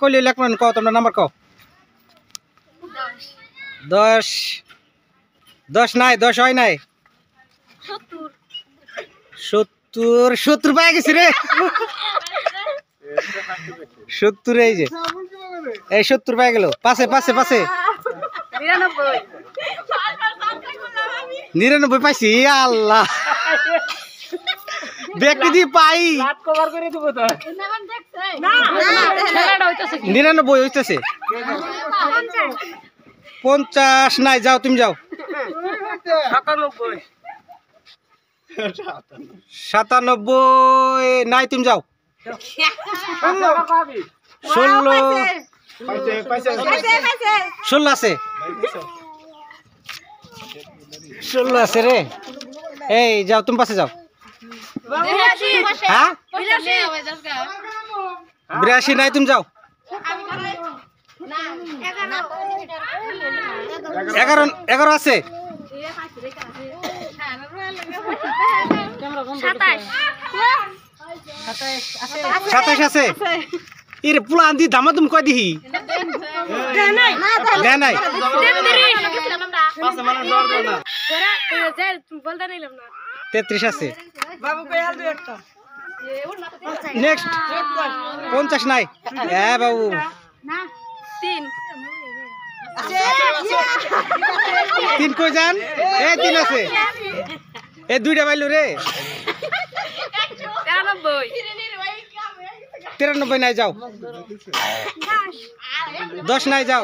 কইলে লেখবেন কও তোমরা নাম্বার কও 10 10 নাই 10 হয় নাই 70 70 পাই গেছি রে 70 এই যে এই 70 পাই গেল পাশে পাশে পাশে 99 পাইছি আল্লাহ দেখি দি পাই রাত কভার করে দেব তো না খেলাটা হইতাছে 99 হইতাছে 50 নাই যাও তুমি যাও 97 নাই তুমি যাও 16 আছে 16 আছে রে এই যাও তুমি পাশে যাও হ্যাঁ 82 নাই তুমি যাও 11 আছে 27 আছে ইরে পুলা আন্দি দামা তুমি কই দিহি দে নাই 33 আছে বাবু কইয়াল দে একটা নেক্সট 50 নাই এ বাবু না 3 কই যান এ 3 আছে এ দুইটা পাইলো রে 93 নাই যাও 10 নাই যাও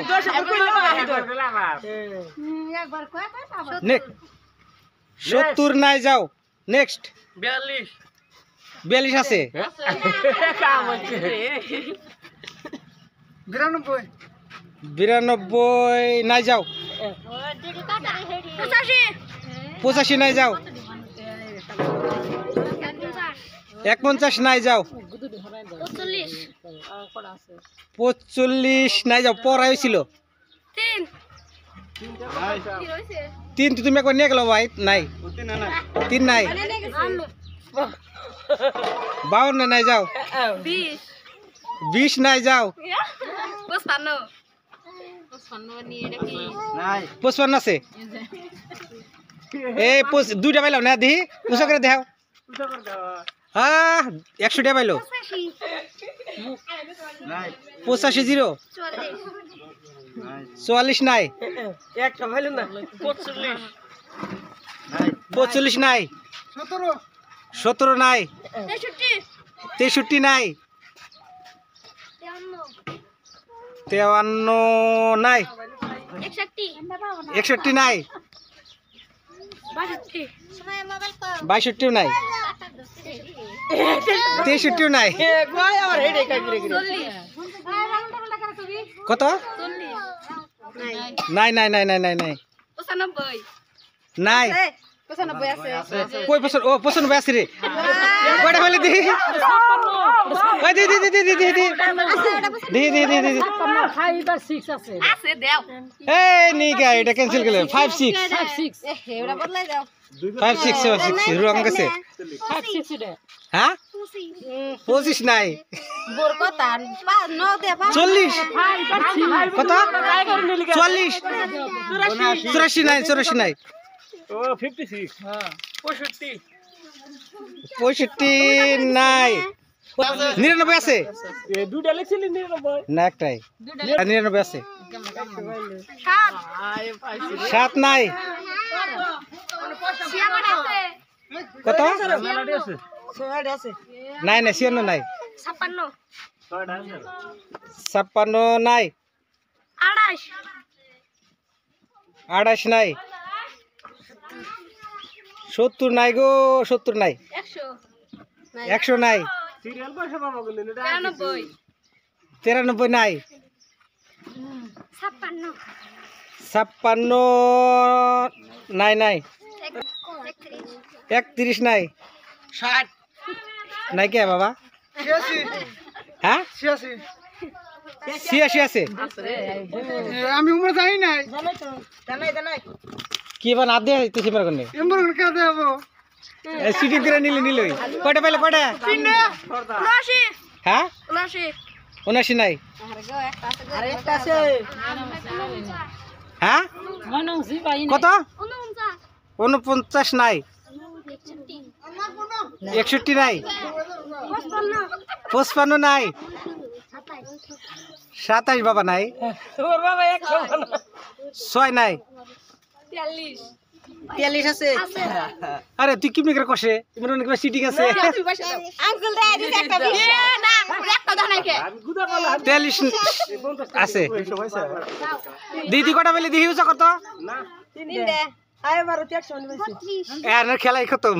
70 নাই যাও নেক্সট 42 আছে 92 নাই যাও 85 নাই যাও 51 নাই যাও 45 নাই যাও পড়া হয়েছিল 3 তুমি একবার নিয়ে গেল ভাই নাই 3 নাই 52 নাই যাও 20 নাই যাও 55 আছে এই দুইটা পাইলাম না দেখি উঁচা করে দেখাও হ্যাঁ 100টা পাইলো 85 0 44 নাই 45 নাই 17 নাই 63 নাই 53 নাই 61 নাই 62 নাই 63 নাই কত নাই নাই নাই নাই নাই নাই 95 নাই 95 আছে কই 95 আছে রে কয়টা হইলে দি ওই দি দি দি দি দি দি দি দি দি দি 5 আর 6 আছে আছে দাও এই নিগা এটা ক্যান্সেল করলে 5 6 এওড়া বদলাই দাও 5 6 6 রং আছে 5 6 এটা হ্যাঁ 25 নাই বোর কথা 9 দে 40 কত 40 84 নাই 84 নাই ও 56 হ্যাঁ 65 নাই 99 আছে এই দুইটা লিখছিলি 99 না একটাই 99 আছে 7 নাই কত নাই নাই 96 নাই 56 নাই 28 নাই 70 নাই গো 70 নাই 100 নাই 93 নাই 56 নাই নাই 31 নাই 60 নাই কে বাবা 86 হ্যাঁ 86 আছে আমি উমরা জানি নাই জানাই জানাই কি বান আদে তুই মার কোনে এমবর কে দেবো সিটি করে নিলে নিলই কয়টা পাইলে কয়টা 80 হ্যাঁ 79 79 নাই হ্যাঁ কত 49 নাই 61 নাই 55 নাই 27 বাবা নাই 6 নাই 43 আছে আরে তুই কি মিকরে কষে তোমার অনেক সিটিং আছে আঙ্কেল দে দিছে একটা বিশ না একটা দাও নাকি 43 আছে দিদি কটা বলে দিহি উচা কত তিন দে আয় 12 100 নিবেছি এর খেলাই খতম